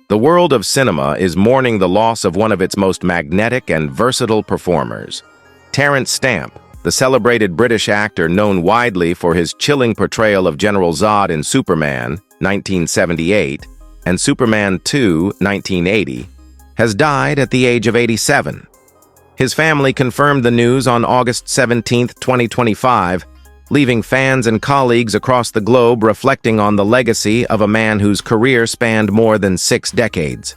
The world of cinema is mourning the loss of one of its most magnetic and versatile performers. Terence Stamp, the celebrated British actor known widely for his chilling portrayal of General Zod in Superman, 1978, and Superman 2, 1980, has died at the age of 87. His family confirmed the news on August 17, 2025, leaving fans and colleagues across the globe reflecting on the legacy of a man whose career spanned more than 6 decades.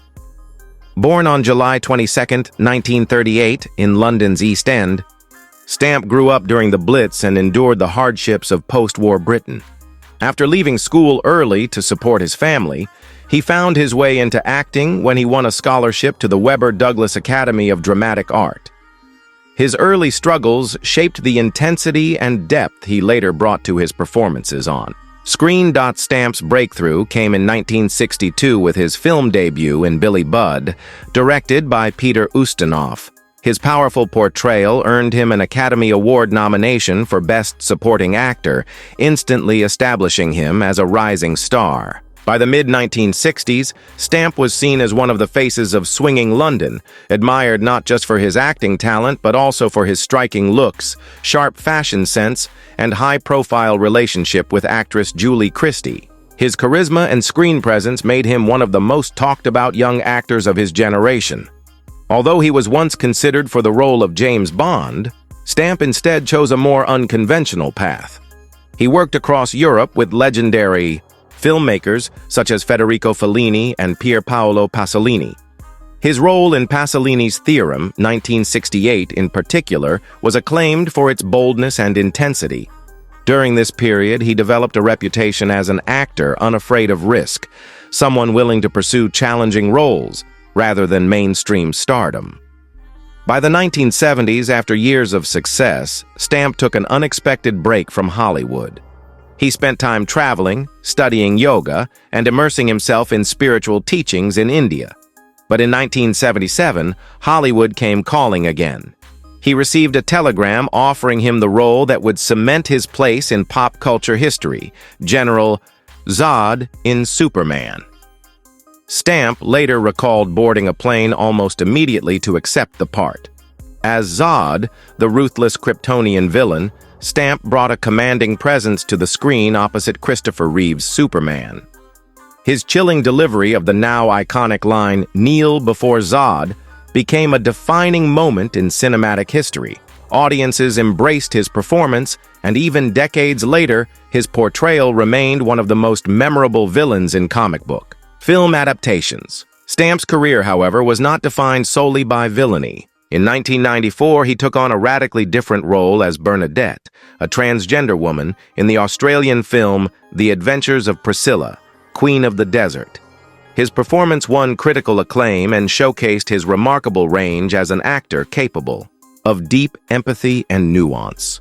Born on July 22, 1938, in London's East End, Stamp grew up during the Blitz and endured the hardships of post-war Britain. After leaving school early to support his family, he found his way into acting when he won a scholarship to the Webber Douglas Academy of Dramatic Art. His early struggles shaped the intensity and depth he later brought to his performances on screen. Stamp's breakthrough came in 1962 with his film debut in Billy Budd, directed by Peter Ustinov. His powerful portrayal earned him an Academy Award nomination for Best Supporting Actor, instantly establishing him as a rising star. By the mid-1960s, Stamp was seen as one of the faces of swinging London, admired not just for his acting talent but also for his striking looks, sharp fashion sense, and high-profile relationship with actress Julie Christie. His charisma and screen presence made him one of the most talked-about young actors of his generation. Although he was once considered for the role of James Bond, Stamp instead chose a more unconventional path. He worked across Europe with legendary filmmakers such as Federico Fellini and Pier Paolo Pasolini. His role in Pasolini's Theorem, 1968 in particular, was acclaimed for its boldness and intensity. During this period, he developed a reputation as an actor unafraid of risk, someone willing to pursue challenging roles rather than mainstream stardom. By the 1970s, after years of success, Stamp took an unexpected break from Hollywood. He spent time traveling, studying yoga, and immersing himself in spiritual teachings in India. But in 1977, Hollywood came calling again. He received a telegram offering him the role that would cement his place in pop culture history, General Zod in Superman. Stamp later recalled boarding a plane almost immediately to accept the part. As Zod, the ruthless Kryptonian villain, Stamp brought a commanding presence to the screen opposite Christopher Reeve's Superman. His chilling delivery of the now iconic line, "Kneel before Zod," became a defining moment in cinematic history. Audiences embraced his performance, and even decades later, his portrayal remained one of the most memorable villains in comic book film adaptations. Stamp's career, however, was not defined solely by villainy. In 1994, he took on a radically different role as Bernadette, a transgender woman, in the Australian film The Adventures of Priscilla, Queen of the Desert. His performance won critical acclaim and showcased his remarkable range as an actor capable of deep empathy and nuance.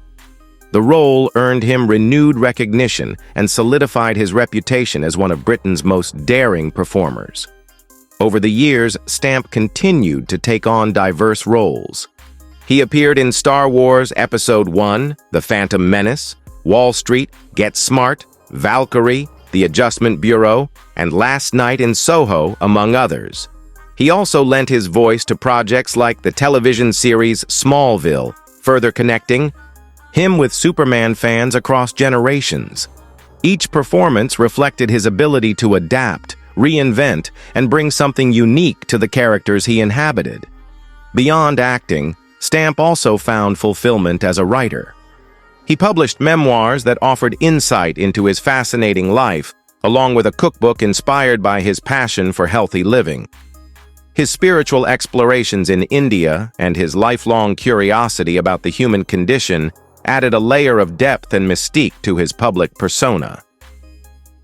The role earned him renewed recognition and solidified his reputation as one of Britain's most daring performers. Over the years, Stamp continued to take on diverse roles. He appeared in Star Wars Episode I, The Phantom Menace, Wall Street, Get Smart, Valkyrie, The Adjustment Bureau, and Last Night in Soho, among others. He also lent his voice to projects like the television series Smallville, further connecting him with Superman fans across generations. Each performance reflected his ability to adapt, reinvent, and bring something unique to the characters he inhabited. Beyond acting, Stamp also found fulfillment as a writer. He published memoirs that offered insight into his fascinating life, along with a cookbook inspired by his passion for healthy living. His spiritual explorations in India and his lifelong curiosity about the human condition added a layer of depth and mystique to his public persona.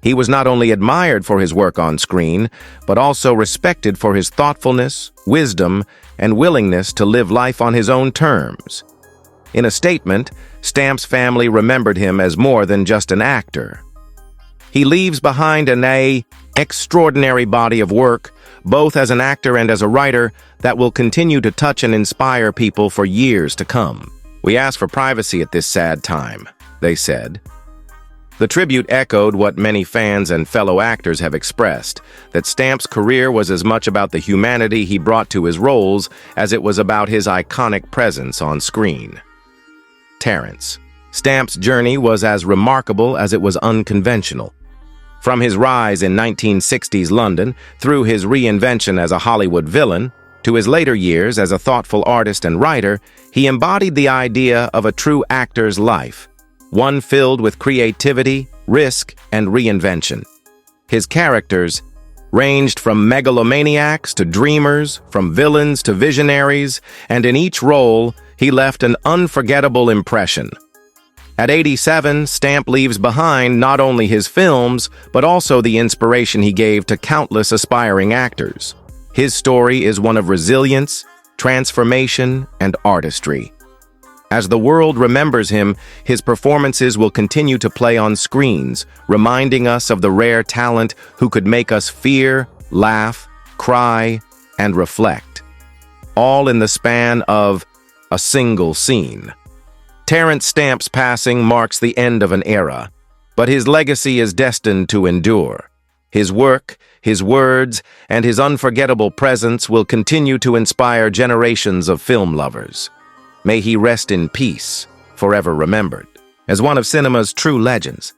He was not only admired for his work on screen, but also respected for his thoughtfulness, wisdom, and willingness to live life on his own terms. In a statement, Stamp's family remembered him as more than just an actor. He leaves behind an extraordinary body of work, both as an actor and as a writer, that will continue to touch and inspire people for years to come. "We ask for privacy at this sad time," they said. The tribute echoed what many fans and fellow actors have expressed, that Stamp's career was as much about the humanity he brought to his roles as it was about his iconic presence on screen. Terence Stamp's journey was as remarkable as it was unconventional. From his rise in 1960s London, through his reinvention as a Hollywood villain, to his later years as a thoughtful artist and writer, he embodied the idea of a true actor's life, one filled with creativity, risk, and reinvention. His characters ranged from megalomaniacs to dreamers, from villains to visionaries, and in each role, he left an unforgettable impression. At 87, Stamp leaves behind not only his films, but also the inspiration he gave to countless aspiring actors. His story is one of resilience, transformation, and artistry. As the world remembers him, his performances will continue to play on screens, reminding us of the rare talent who could make us fear, laugh, cry, and reflect, all in the span of a single scene. Terence Stamp's passing marks the end of an era, but his legacy is destined to endure. His work, his words, and his unforgettable presence will continue to inspire generations of film lovers. May he rest in peace, forever remembered. As one of cinema's true legends,